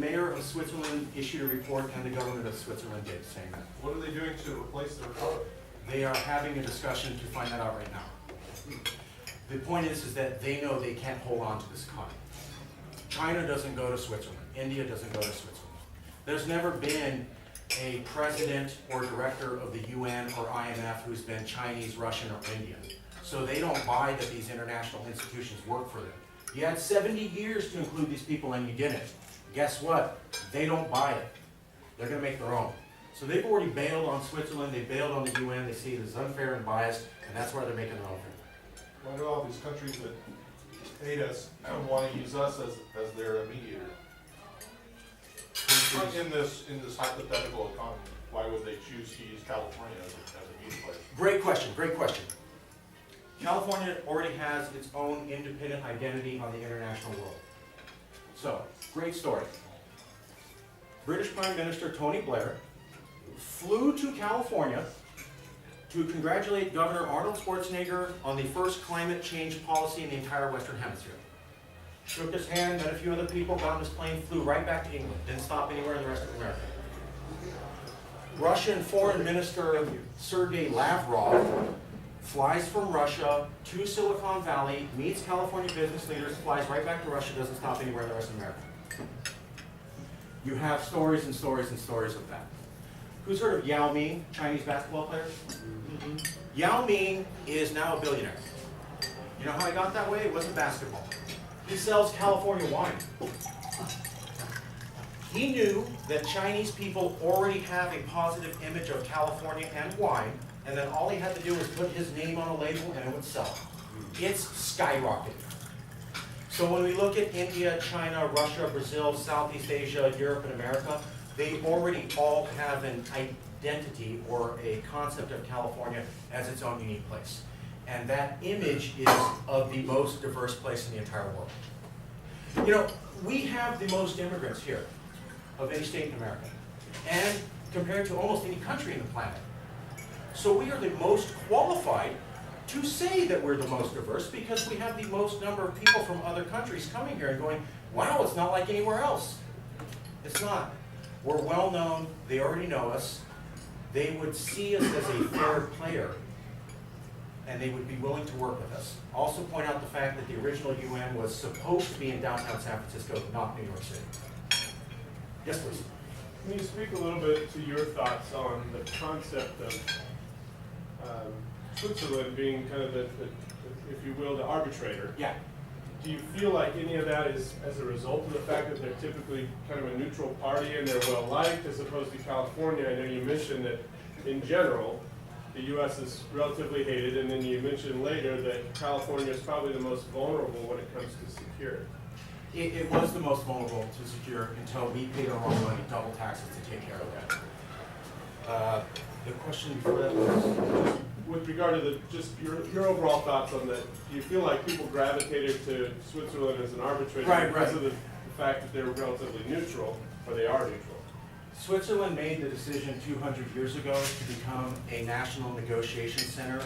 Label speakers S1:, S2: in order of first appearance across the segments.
S1: mayor of Switzerland issued a report, and the government of Switzerland did, saying that.
S2: What are they doing to replace the report?
S1: They are having a discussion to find that out right now. The point is that they know they can't hold on to this economy. China doesn't go to Switzerland. India doesn't go to Switzerland. There's never been a president or director of the UN or IMF who's been Chinese, Russian, or Indian. So they don't buy that these international institutions work for them. You had 70 years to include these people and you didn't. Guess what? They don't buy it. They're going to make their own. So they've already bailed on Switzerland, they bailed on the UN, they see it as unfair and biased, and that's why they're making their own thing.
S2: Why do all these countries that hate us want to use us as their mediator? In this hypothetical economy, why would they choose to use California as a meeting place?
S1: Great question, great question. California already has its own independent identity on the international world. So, great story. British Prime Minister Tony Blair flew to California to congratulate Governor Arnold Schwarzenegger on the first climate change policy in the entire Western Hemisphere. Shook his hand, met a few other people, got on his plane, flew right back to England, didn't stop anywhere in the rest of America. Russian Foreign Minister Sergei Lavrov flies from Russia to Silicon Valley, meets California business leaders, flies right back to Russia, doesn't stop anywhere in the rest of America. You have stories and stories and stories of that. Who's heard of Yao Ming, Chinese basketball player? Mm-hmm. Yao Ming is now a billionaire. You know how he got that way? It wasn't basketball. He sells California wine. He knew that Chinese people already have a positive image of California and wine, and then all he had to do was put his name on a label and it would sell. It's skyrocketing. So when we look at India, China, Russia, Brazil, Southeast Asia, Europe, and America, they already all have an identity or a concept of California as its own unique place. And that image is of the most diverse place in the entire world. You know, we have the most immigrants here of any state in America, and compared to almost any country on the planet. So we are the most qualified to say that we're the most diverse because we have the most number of people from other countries coming here and going, wow, it's not like anywhere else. It's not. We're well known, they already know us, they would see us as a fair player, and they would be willing to work with us. Also point out the fact that the original UN was supposed to be in downtown San Francisco, not New York City. Yes, please.
S3: Can you speak a little bit to your thoughts on the concept of Switzerland being kind of the, if you will, the arbitrator?
S1: Yeah.
S3: Do you feel like any of that is as a result of the fact that they're typically kind of a neutral party and they're well liked as opposed to California? I know you mentioned that in general, the U.S. is relatively hated, and then you mentioned later that California is probably the most vulnerable when it comes to security.
S1: It was the most vulnerable to secure until we paid our own money, double taxes to take care of that. The question before that was?
S3: With regard to just your overall thoughts on that, do you feel like people gravitated to Switzerland as an arbitrator because of the fact that they're relatively neutral, or they are neutral?
S1: Switzerland made the decision 200 years ago to become a national negotiation center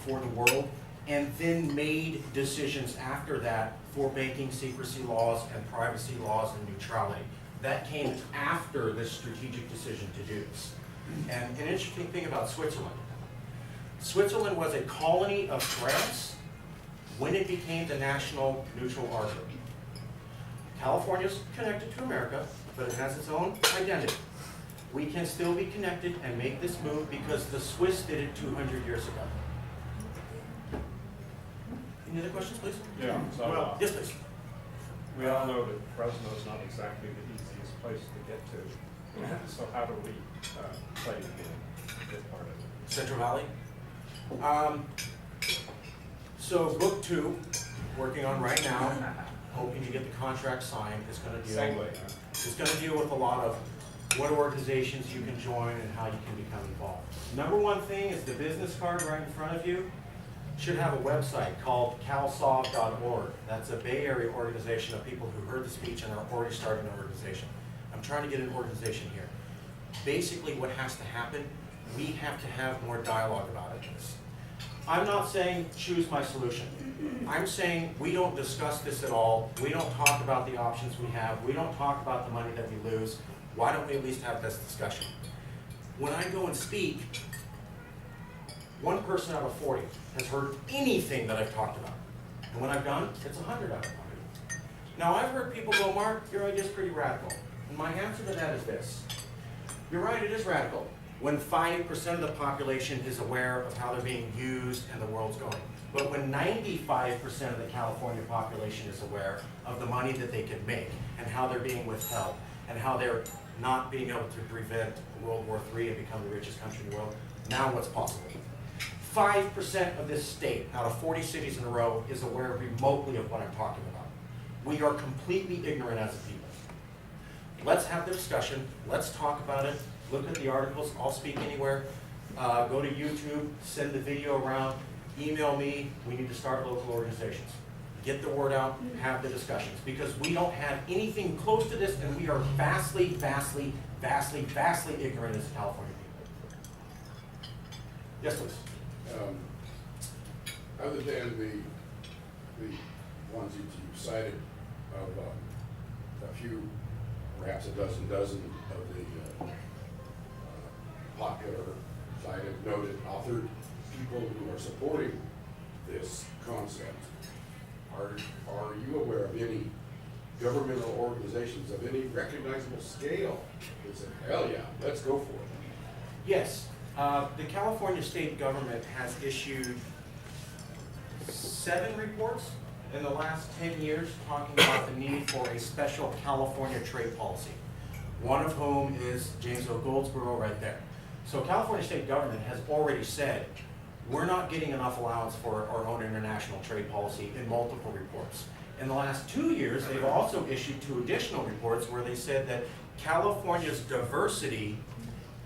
S1: for the world, and then made decisions after that for banking secrecy laws and privacy laws and neutrality. That came after this strategic decision to do this. And an interesting thing about Switzerland, Switzerland was a colony of France when it became the national neutral arbiter. California's connected to America, but it has its own identity. We can still be connected and make this move because the Swiss did it 200 years ago. Any other questions, please?
S4: Yeah, so
S1: Yes, please.
S4: we all know that Fresno is not exactly the easiest place to get to. So how do we play this part of it?
S1: Central Valley. So book 2, working on right now, hoping to get the contract signed, is going to deal. It's going to deal with a lot of what organizations you can join and how you can become involved. Number one thing is the business card right in front of you should have a website called calsolve.org. That's a Bay Area organization of people who heard the speech and are already starting an organization. I'm trying to get an organization here. Basically what has to happen, we have to have more dialogue about it. I'm not saying choose my solution. I'm saying we don't discuss this at all. We don't talk about the options we have. We don't talk about the money that we lose. Why don't we at least have this discussion? When I go and speak, 1 person out of 40 has heard anything that I've talked about. And when I've done, it's 100 out of 100. Now I've heard people go, Mark, your idea is pretty radical. And my answer to that is this. You're right, it is radical. When 5% of the population is aware of how they're being used and the world's going. But when 95% of the California population is aware of the money that they can make and how they're being withheld and how they're not being able to prevent World War III and become the richest country in the world, now what's possible? 5% of this state, out of 40 cities in a row, is aware remotely of what I'm talking about. We are completely ignorant as a people. Let's have the discussion, let's talk about it, look at the articles, I'll speak anywhere. Go to YouTube, send the video around, email me, we need to start local organizations. Get the word out, have the discussions, because we don't have anything close to this, and we are vastly, vastly, vastly, vastly ignorant as California people. Yes, please.
S5: Other than the ones that you cited of a few, perhaps a dozen of the popular cited, noted, authored people who are supporting this concept, are you aware of any governmental organizations of any recognizable scale that said, hell yeah, let's go for it?
S1: Yes, the California state government has issued 7 reports in the last 10 years talking about the need for a special California trade policy, one of whom is James O. Goldsboro right there. So California state government has already said, we're not getting enough allowance for our own international trade policy in multiple reports. In the last 2 years, they've also issued 2 additional reports where they said that California's diversity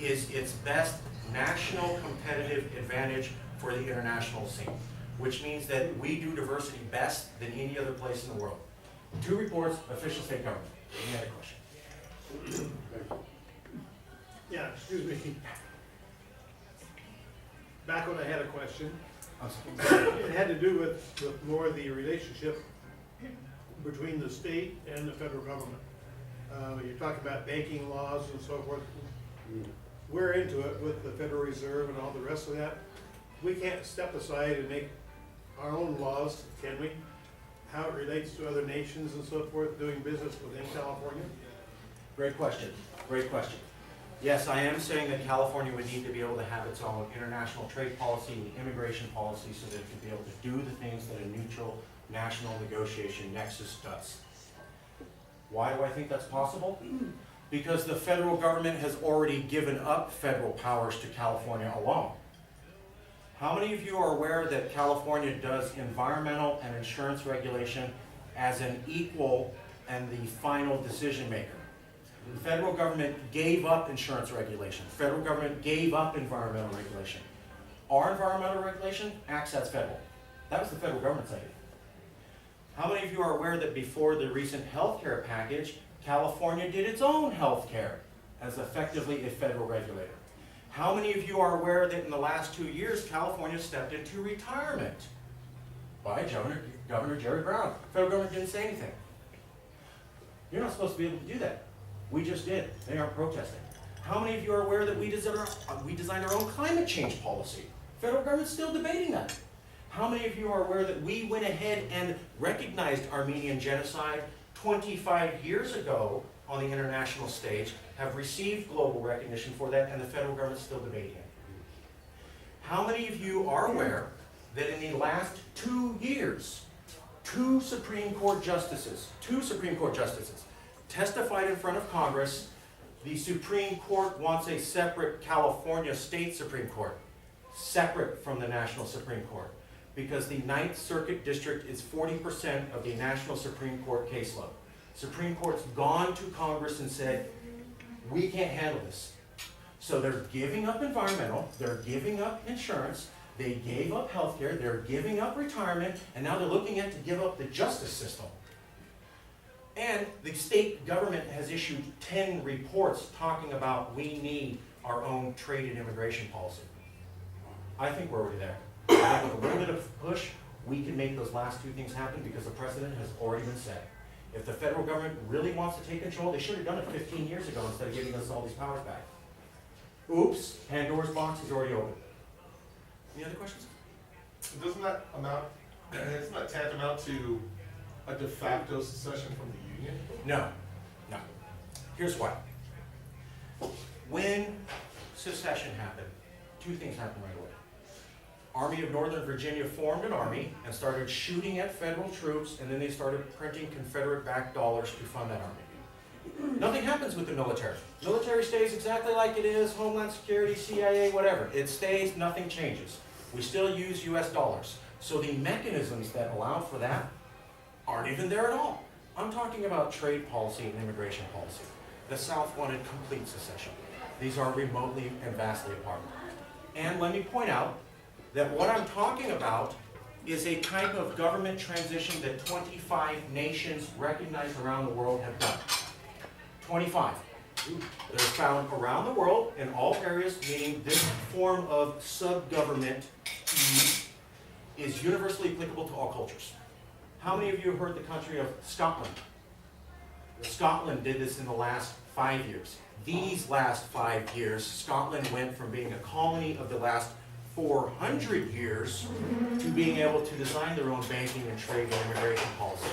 S1: is its best national competitive advantage for the international scene, which means that we do diversity best than any other place in the world. 2 reports, official state government. Any other question?
S6: Yeah, excuse me. Back when I had a question,
S1: I'm sorry.
S6: it had to do with more the relationship between the state and the federal government. You're talking about banking laws and so forth. We're into it with the Federal Reserve and all the rest of that. We can't step aside and make our own laws, can we? How it relates to other nations and so forth, doing business within California?
S1: Great question, great question. Yes, I am saying that California would need to be able to have its own international trade policy and immigration policy so that it could be able to do the things that a neutral national negotiation nexus does. Why do I think that's possible? Because the federal government has already given up federal powers to California alone. How many of you are aware that California does environmental and insurance regulation as an equal and the final decision maker? The federal government gave up insurance regulation. The federal government gave up environmental regulation. Our environmental regulation acts as federal. That was the federal government's idea. How many of you are aware that before the recent health care package, California did its own health care as effectively a federal regulator? How many of you are aware that in the last 2 years, California stepped into retirement by Governor Jerry Brown? The federal government didn't say anything. You're not supposed to be able to do that. We just did. They aren't protesting. How many of you are aware that we designed our own climate change policy? The federal government's still debating that. How many of you are aware that we went ahead and recognized Armenian genocide 25 years ago on the international stage, have received global recognition for that, and the federal government's still debating it? How many of you are aware that in the last 2 years, 2 Supreme Court justices testified in front of Congress? The Supreme Court wants a separate California State Supreme Court, separate from the National Supreme Court, because the 9th Circuit District is 40% of the National Supreme Court caseload. Supreme Court's gone to Congress and said, we can't handle this. So they're giving up environmental, they're giving up insurance, they gave up healthcare, they're giving up retirement, and now they're looking at to give up the justice system. And the state government has issued 10 reports talking about we need our own trade and immigration policy. I think we're already there. I think with a little bit of push, we can make those last two things happen because the precedent has already been set. If the federal government really wants to take control, they should have done it 15 years ago instead of giving us all these powers back. Oops, Pandora's box is already open. Any other questions?
S2: Doesn't that amount, isn't that tantamount to a de facto secession from the Union?
S1: No, no. Here's why. When secession happened, two things happened right away. Army of Northern Virginia formed an army and started shooting at federal troops, and then they started printing Confederate-backed dollars to fund that army. Nothing happens with the military. Military stays exactly like it is, Homeland Security, CIA, whatever. It stays, nothing changes. We still use US dollars. So the mechanisms that allow for that aren't even there at all. I'm talking about trade policy and immigration policy. The South wanted complete secession. These are remotely and vastly apart. And let me point out that what I'm talking about is a type of government transition that 25 nations recognized around the world have done. 25. They're found around the world in all areas, meaning this form of sub-government is universally applicable to all cultures. How many of you have heard the country of Scotland? Scotland did this in the last 5 years. These last 5 years, Scotland went from being a colony of the last 400 years to being able to design their own banking and trade and immigration policy.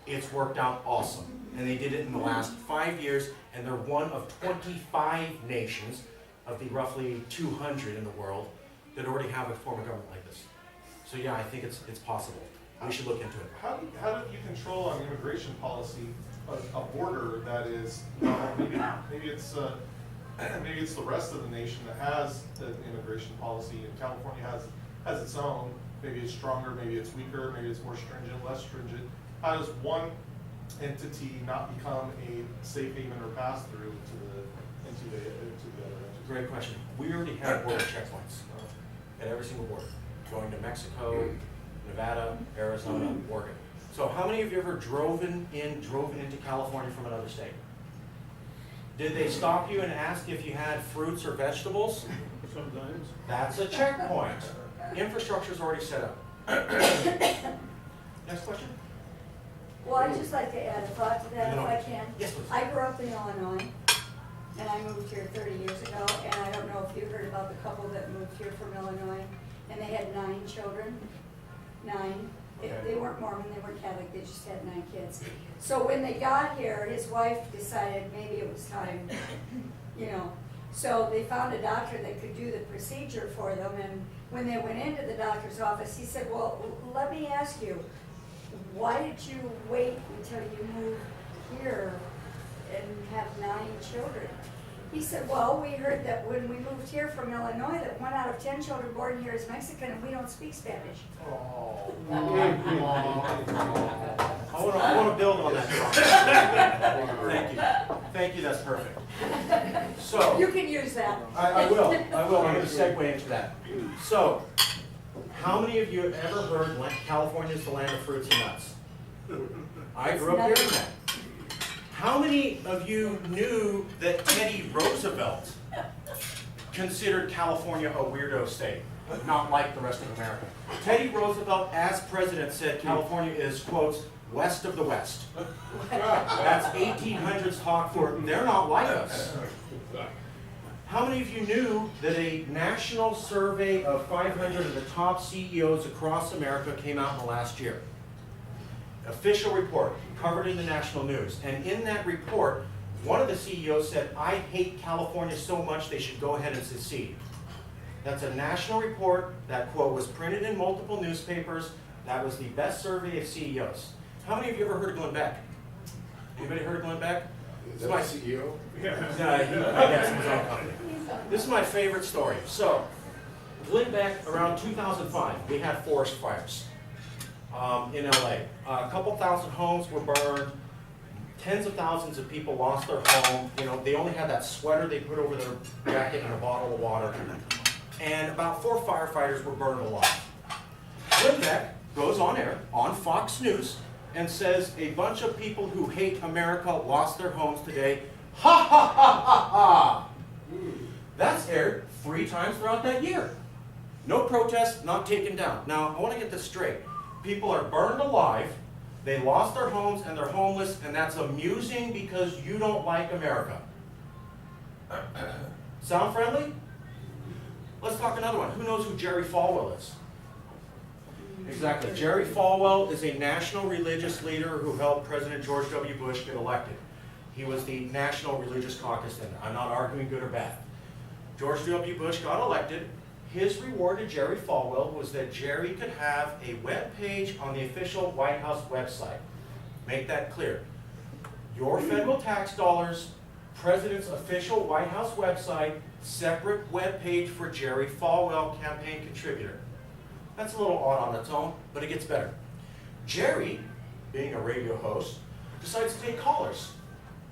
S1: It's worked out awesome. And they did it in the last 5 years, and they're one of 25 nations of the roughly 200 in the world that already have a form of government like this. So yeah, I think it's possible. We should look into it.
S2: How do you control on immigration policy a border that is, maybe it's the rest of the nation that has an immigration policy, and California has its own. Maybe it's stronger, maybe it's weaker, maybe it's more stringent, less stringent. How does one entity not become a safe haven or pass through into the other entities?
S1: Great question. We already have border checkpoints at every single border, going to Mexico, Nevada, Arizona, Oregon. So how many of you ever drove into California from another state? Did they stop you and ask if you had fruits or vegetables?
S6: Sometimes.
S1: That's a checkpoint. Infrastructure's already set up. Next question?
S7: Well, I'd just like to add a thought to that if I can.
S1: Yes, please.
S7: I grew up in Illinois, and I moved here 30 years ago, and I don't know if you heard about the couple that moved here from Illinois, and they had 9 children. 9.
S1: Okay.
S7: They weren't Mormon, they weren't Catholic, they just had 9 kids. So when they got here, his wife decided maybe it was time, So they found a doctor that could do the procedure for them, and when they went into the doctor's office, he said, well, let me ask you, why did you wait until you moved here and have 9 children? He said, well, we heard that when we moved here from Illinois, that 1 out of 10 children born here is Mexican, and we don't speak Spanish.
S2: Oh.
S1: I want to build on that. Thank you. Thank you, that's perfect. So,
S7: You can use that.
S1: I will. I'm going to segue into that. So, how many of you have ever heard California is the land of fruits and nuts? I grew up hearing that. How many of you knew that Teddy Roosevelt considered California a weirdo state, not like the rest of America? Teddy Roosevelt, as president, said California is, quote, west of the West. That's 1800s talk for, they're not like us. How many of you knew that a national survey of 500 of the top CEOs across America came out in the last year? Official report, covered in the national news. And in that report, one of the CEOs said, I hate California so much they should go ahead and secede. That's a national report. That quote was printed in multiple newspapers. That was the best survey of CEOs. How many of you ever heard of Glenn Beck? Anybody heard of Glenn Beck?
S5: Is that a CEO?
S1: I guess his own company. This is my favorite story. So, Glenn Beck, around 2005, we had forest fires in LA. A couple thousand homes were burned. Tens of thousands of people lost their home. They only had that sweater they put over their jacket and a bottle of water. And about 4 firefighters were burned alive. Glenn Beck goes on air on Fox News and says a bunch of people who hate America lost their homes today. Ha ha ha ha ha! That's aired 3 times throughout that year. No protest, not taken down. Now, I want to get this straight. People are burned alive, they lost their homes and they're homeless, and that's amusing because you don't like America. Sound friendly? Let's talk another one. Who knows who Jerry Falwell is? Exactly. Jerry Falwell is a national religious leader who helped President George W. Bush get elected. He was the National Religious Caucus in there. I'm not arguing good or bad. George W. Bush got elected. His reward to Jerry Falwell was that Jerry could have a web page on the official White House website. Make that clear. Your federal tax dollars, President's official White House website, separate web page for Jerry Falwell, campaign contributor. That's a little odd on its own, but it gets better. Jerry, being a radio host, decides to take callers.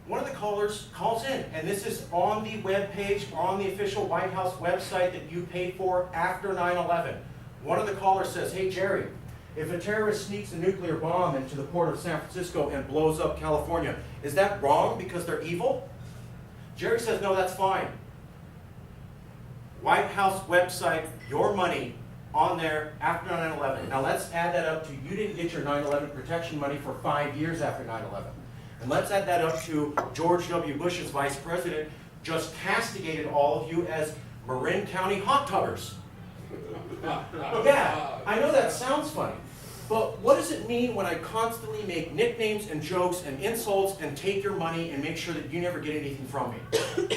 S1: One of the callers calls in, and this is on the web page, on the official White House website that you paid for after 9/11. One of the callers says, "Hey Jerry, if a terrorist sneaks a nuclear bomb into the port of San Francisco and blows up California, is that wrong because they're evil?" Jerry says, "No, that's fine. White House website, your money on there after 9/11. Now let's add that up to you didn't get your 9/11 protection money for 5 years after 9/11. And let's add that up to George W. Bush's vice president just castigated all of you as Marin County hot tubbers. Yeah, I know that sounds funny, but what does it mean when I constantly make nicknames and jokes and insults and take your money and make sure that you never get anything from me?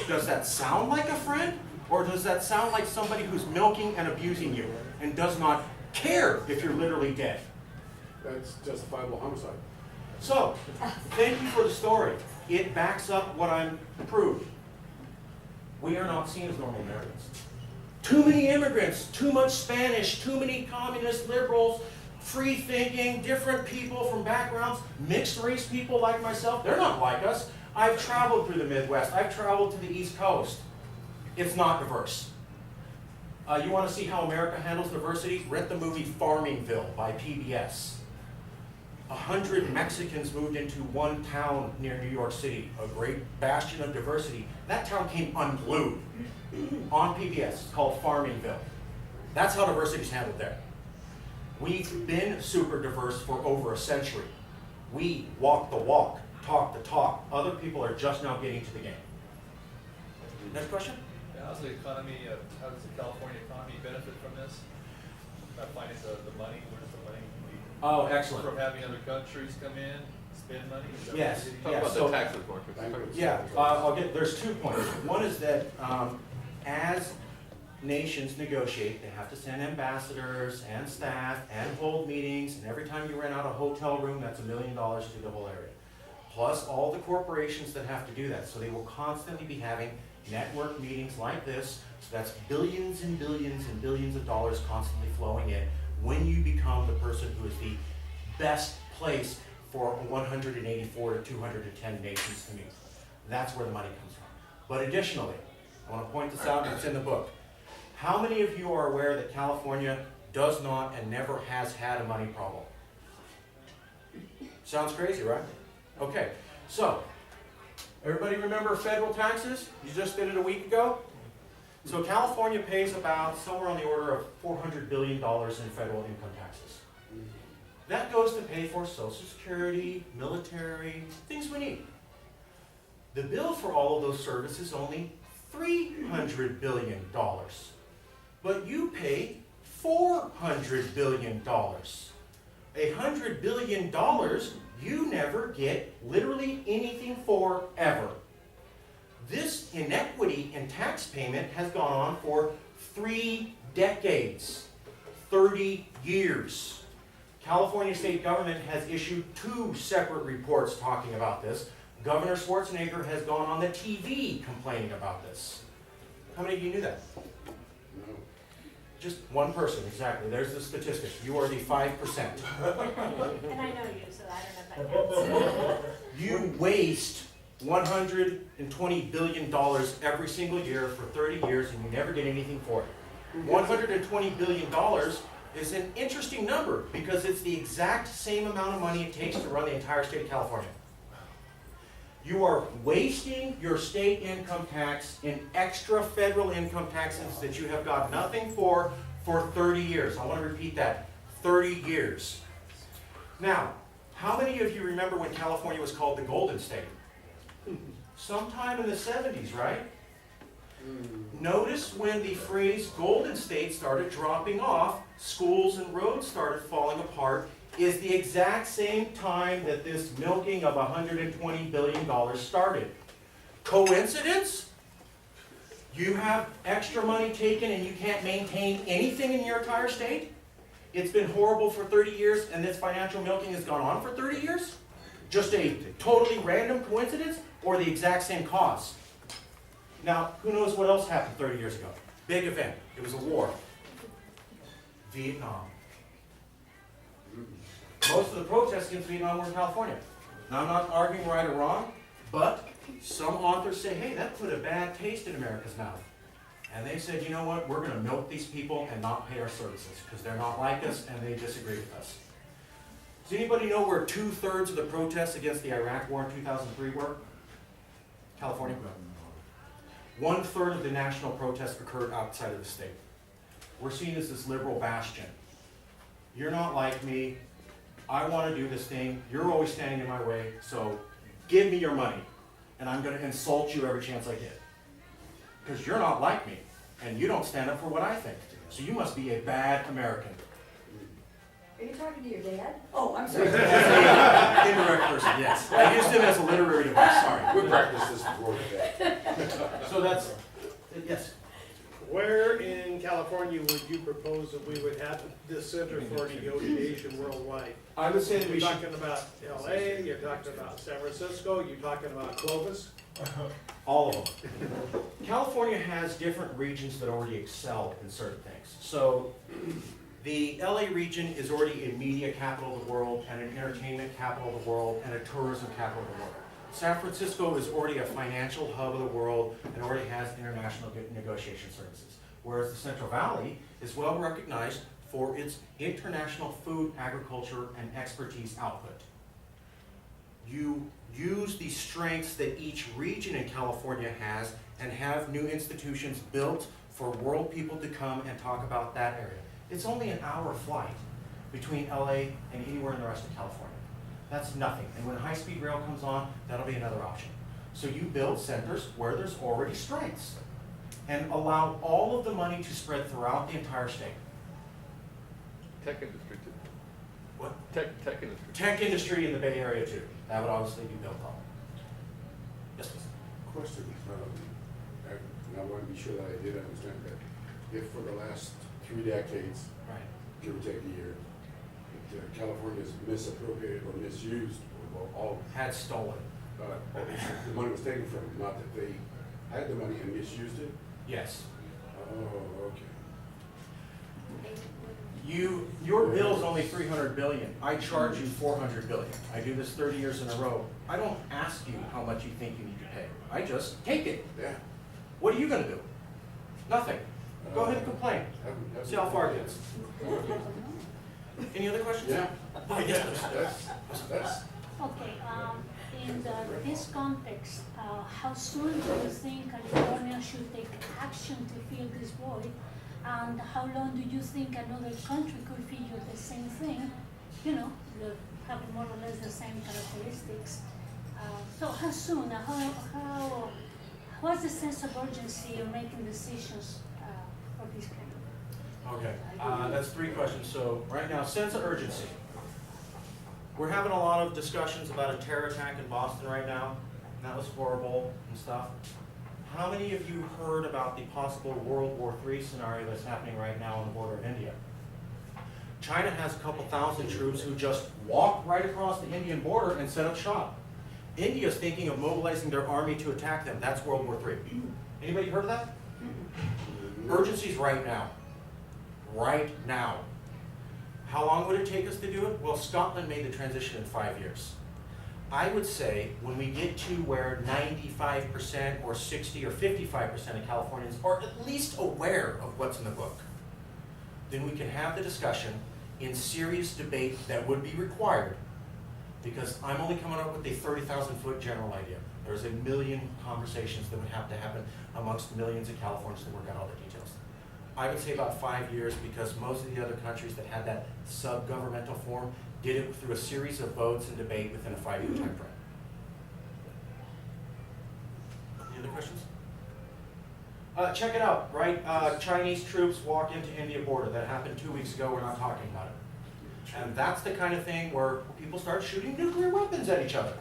S1: Does that sound like a friend? Or does that sound like somebody who's milking and abusing you and does not care if you're literally dead?
S5: That's justifiable homicide.
S1: So, thank you for the story. It backs up what I'm proved. We are not seen as normal Americans. Too many immigrants, too much Spanish, too many communist liberals, free thinking, different people from backgrounds, mixed race people like myself. They're not like us. I've traveled through the Midwest. I've traveled to the East Coast. It's not diverse. You want to see how America handles diversity? Rent the movie Farmingville by PBS. 100 Mexicans moved into one town near New York City, a great bastion of diversity. That town came unglued on PBS. It's called Farmingville. That's how diversity is handled there. We've been super diverse for over a century. We walk the walk, talk the talk. Other people are just now getting to the game. Next question?
S8: How's the economy, how does the California economy benefit from this? Not finding the money, where's the money?
S1: Oh, excellent.
S8: From having other countries come in, spend money? Is that what
S1: Yes.
S8: you're
S1: Yeah,
S8: getting at?
S1: so-
S8: tax reform.
S1: Yeah, there's 2 points. One is that as nations negotiate, they have to send ambassadors and staff and hold meetings, and every time you rent out a hotel room, that's $1 million to the whole area. Plus all the corporations that have to do that. So they will constantly be having network meetings like this. So that's billions and billions and billions of dollars constantly flowing in when you become the person who is the best place for 184 to 210 nations to meet. That's where the money comes from. But additionally, I want to point this out, and it's in the book. How many of you are aware that California does not and never has had a money problem? Sounds crazy, right? Okay, so everybody remember federal taxes? You just did it a week ago? So California pays about somewhere on the order of $400 billion in federal income taxes. That goes to pay for Social Security, military, things we need. The bill for all of those services is only $300 billion. But you pay $400 billion. $100 billion you never get literally anything for ever. This inequity in tax payment has gone on for 3 decades, 30 years. California state government has issued 2 separate reports talking about this. Governor Schwarzenegger has gone on the TV complaining about this. How many of you knew that?
S5: No.
S1: Just one person, exactly. There's the statistic. You are the 5%.
S9: And I know you, so I don't know if that counts.
S1: You waste $120 billion every single year for 30 years and you never get anything for it. $120 billion is an interesting number because it's the exact same amount of money it takes to run the entire state of California. You are wasting your state income tax in extra federal income taxes that you have got nothing for for 30 years. I want to repeat that, 30 years. Now, how many of you remember when California was called the Golden State? Sometime in the 70s, right? Notice when the phrase Golden State started dropping off, schools and roads started falling apart, is the exact same time that this milking of $120 billion started. Coincidence? You have extra money taken and you can't maintain anything in your entire state? It's been horrible for 30 years and this financial milking has gone on for 30 years? Just a totally random coincidence or the exact same cause? Now, who knows what else happened 30 years ago? Big event. It was a war. Vietnam. Most of the protests against Vietnam were in California. Now, I'm not arguing right or wrong, but some authors say, hey, that put a bad taste in America's mouth. And they said, you know what, we're going to milk these people and not pay our services because they're not like us and they disagree with us. Does anybody know where 2/3 of the protests against the Iraq War in 2003 were? California. 1/3 of the national protests occurred outside of the state. We're seen as this liberal bastion. You're not like me. I want to do this thing. You're always standing in my way, so give me your money. And I'm going to insult you every chance I get. Because you're not like me, and you don't stand up for what I think. So you must be a bad American.
S7: Are you talking to your dad? Oh, I'm sorry.
S1: Indirect person, yes. I used him as a literary device, sorry.
S5: We practiced this before today.
S1: So that's, yes.
S6: Where in California would you propose that we would have this center for negotiation worldwide?
S1: I would say that
S6: You're
S1: we should,
S6: talking about LA, you're talking about San Francisco, you're talking about Clovis?
S1: all of them. California has different regions that already excel in certain things. So the LA region is already a media capital of the world, and an entertainment capital of the world, and a tourism capital of the world. San Francisco is already a financial hub of the world and already has international negotiation services. Whereas the Central Valley is well recognized for its international food, agriculture, and expertise output. You use the strengths that each region in California has and have new institutions built for world people to come and talk about that area. It's only an hour flight between LA and anywhere in the rest of California. That's nothing. And when high-speed rail comes on, that'll be another option. So you build centers where there's already strengths and allow all of the money to spread throughout the entire state.
S8: Tech industry too.
S1: What?
S8: Tech industry.
S1: Tech industry in the Bay Area too. That would obviously be built on. Yes, please.
S5: Question, and I want to be sure that I did understand that. If for the last 3 decades,
S1: Right.
S5: give or take a year, California's misappropriated or misused, or all,
S1: Had stolen.
S5: the money was taken from them, not that they had the money and misused it?
S1: Yes.
S5: Oh, okay.
S1: Your bill's only $300 billion. I charge you $400 billion. I do this 30 years in a row. I don't ask you how much you think you need to pay. I just take it.
S5: Yeah.
S1: What are you gonna do? Nothing. Go ahead and complain.
S5: Haven't-
S1: See how far it gets. Any other questions?
S5: Yeah.
S1: Oh, yes, please.
S5: That's,
S9: Okay, in this context, how soon do you think California should take action to fill this void? And how long do you think another country could figure the same thing, you know, have more or less the same characteristics? So how soon, what's the sense of urgency in making decisions for this kind of?
S1: Okay, that's 3 questions. So right now, sense of urgency. We're having a lot of discussions about a terror attack in Boston right now. And that was horrible and stuff. How many of you heard about the possible World War III scenario that's happening right now on the border of India? China has a couple thousand troops who just walk right across the Indian border and set up shop. India's thinking of mobilizing their army to attack them. That's World War III. Anybody heard of that? Urgency's right now. Right now. How long would it take us to do it? Well, Scotland made the transition in 5 years. I would say when we get to where 95% or 60 or 55% of Californians are at least aware of what's in the book, then we can have the discussion in serious debate that would be required, because I'm only coming up with a 30,000-foot general idea. There's a million conversations that would have to happen amongst millions of Californians to work out all the details. I would say about 5 years, because most of the other countries that had that sub-governmental form did it through a series of votes and debate within a 5-year time frame. Any other questions? Check it out, right? Chinese troops walk into India border. That happened 2 weeks ago. We're not talking about it. And that's the kind of thing where people start shooting nuclear weapons at each other.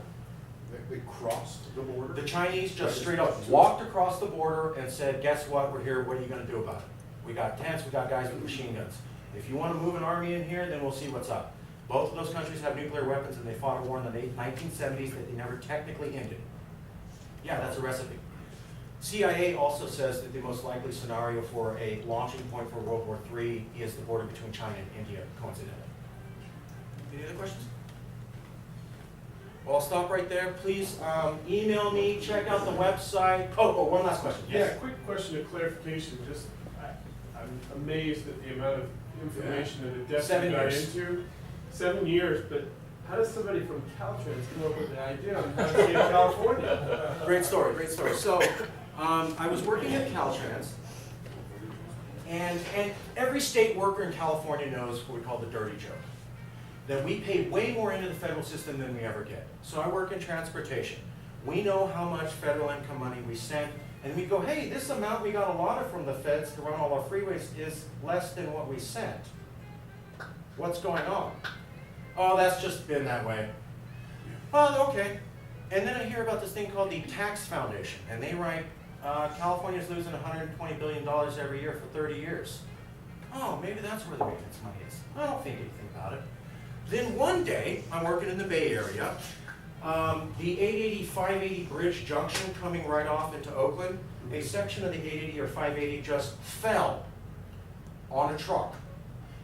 S5: They crossed the border?
S1: The Chinese just straight up walked across the border and said, guess what, we're here, what are you gonna do about it? We got tanks, we got guys with machine guns. If you wanna move an army in here, then we'll see what's up. Both of those countries have nuclear weapons, and they fought a war in the 1970s that they never technically ended. Yeah, that's a recipe. CIA also says that the most likely scenario for a launching point for World War III is the border between China and India, coincidentally. Any other questions? Well, I'll stop right there. Please email me, check out the website. Oh, one last question.
S3: Yeah,
S1: Yes.
S3: quick question of clarification, just, I'm amazed at the amount of information and the depth
S1: 7
S3: you got
S1: years.
S3: into. 7 years, but how does somebody from Caltrans come up with the idea on how to get California?
S1: Great story, great story. So, I was working at Caltrans, and every state worker in California knows what we call the dirty joke. That we pay way more into the federal system than we ever get. So I work in transportation. We know how much federal income money we send, and we go, hey, this amount we got allotted from the feds to run all our freeways is less than what we sent. What's going on? Oh, that's just been that way. Oh, okay. And then I hear about this thing called the Tax Foundation, and they write, California's losing $120 billion every year for 30 years. Oh, maybe that's where the maintenance money is. I don't think anything about it. Then one day, I'm working in the Bay Area, the 880-580 Bridge Junction coming right off into Oakland, a section of the 880 or 580 just fell on a truck.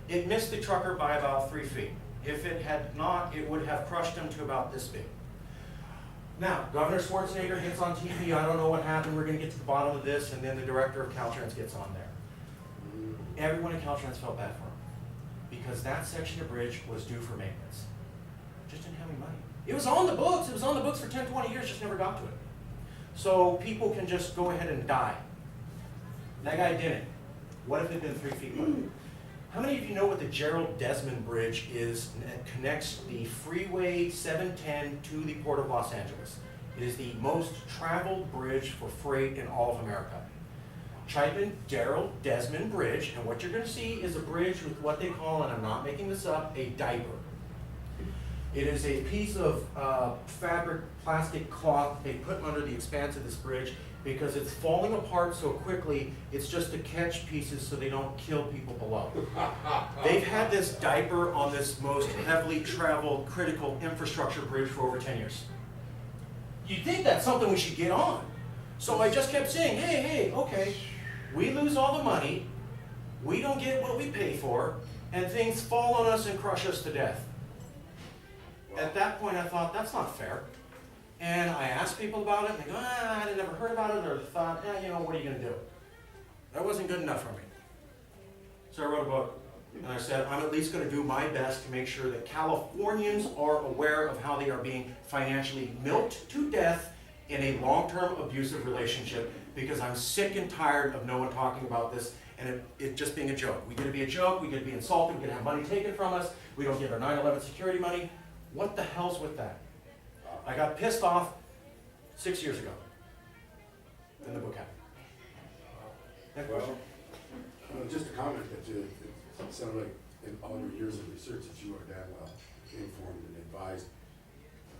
S1: It missed the trucker by about 3 feet. If it had not, it would have crushed him to about this big. Now, Governor Schwarzenegger gets on TV, I don't know what happened, we're gonna get to the bottom of this, and then the director of Caltrans gets on there. Everyone at Caltrans felt bad for him, because that section of bridge was due for maintenance. Just didn't have any money. It was on the books for 10, 20 years, just never got to it. So people can just go ahead and die. That guy didn't. What if it had been 3 feet wide? How many of you know what the Gerald Desmond Bridge is that connects the Freeway 710 to the Port of Los Angeles? It is the most traveled bridge for freight in all of America. Type in Gerald Desmond Bridge, and what you're going to see is a bridge with what they call, and I'm not making this up, a diaper. It is a piece of fabric, plastic cloth they put under the expanse of this bridge because it's falling apart so quickly, it's just to catch pieces so they don't kill people below. They've had this diaper on this most heavily traveled critical infrastructure bridge for over 10 years. You'd think that's something we should get on. So I just kept saying, hey, okay, we lose all the money, we don't get what we pay for, and things fall on us and crush us to death. At that point I thought, that's not fair. And I asked people about it, and they go, I'd never heard about it, or thought, what are you gonna do? That wasn't good enough for me. So I wrote a book, and I said, I'm at least gonna do my best to make sure that Californians are aware of how they are being financially milked to death in a long-term abusive relationship, because I'm sick and tired of no one talking about this, and it just being a joke. We get to be a joke, we get to be insulted, we get to have money taken from us, we don't get our 9/11 security money. What the hell's with that? I got pissed off 6 years ago. Then the book happened. Next question.
S5: Just a comment that it sounded like in all your years of research that you are damn well informed and advised,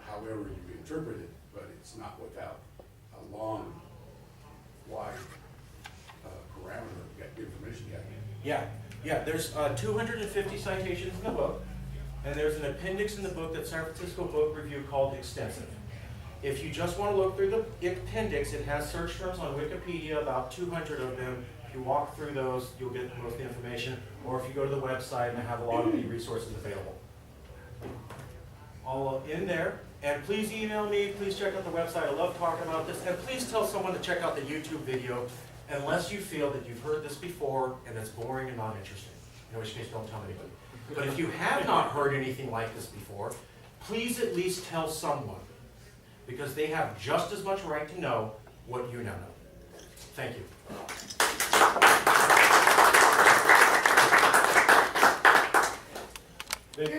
S5: however you interpret it, but it's not without a long, wide parameter of information you have.
S1: Yeah, there's 250 citations in the book, and there's an appendix in the book that San Francisco Book Review called extensive. If you just want to look through the appendix, it has search terms on Wikipedia, about 200 of them. If you walk through those, you'll get most of the information, or if you go to the website, and I have a lot of the resources available. All in there. And please email me, please check out the website. I love talking about this. And please tell someone to check out the YouTube video, unless you feel that you've heard this before and it's boring and not interesting. In which case, don't tell anybody. But if you have not heard anything like this before, please at least tell someone, because they have just as much right to know what you now know. Thank you.
S3: They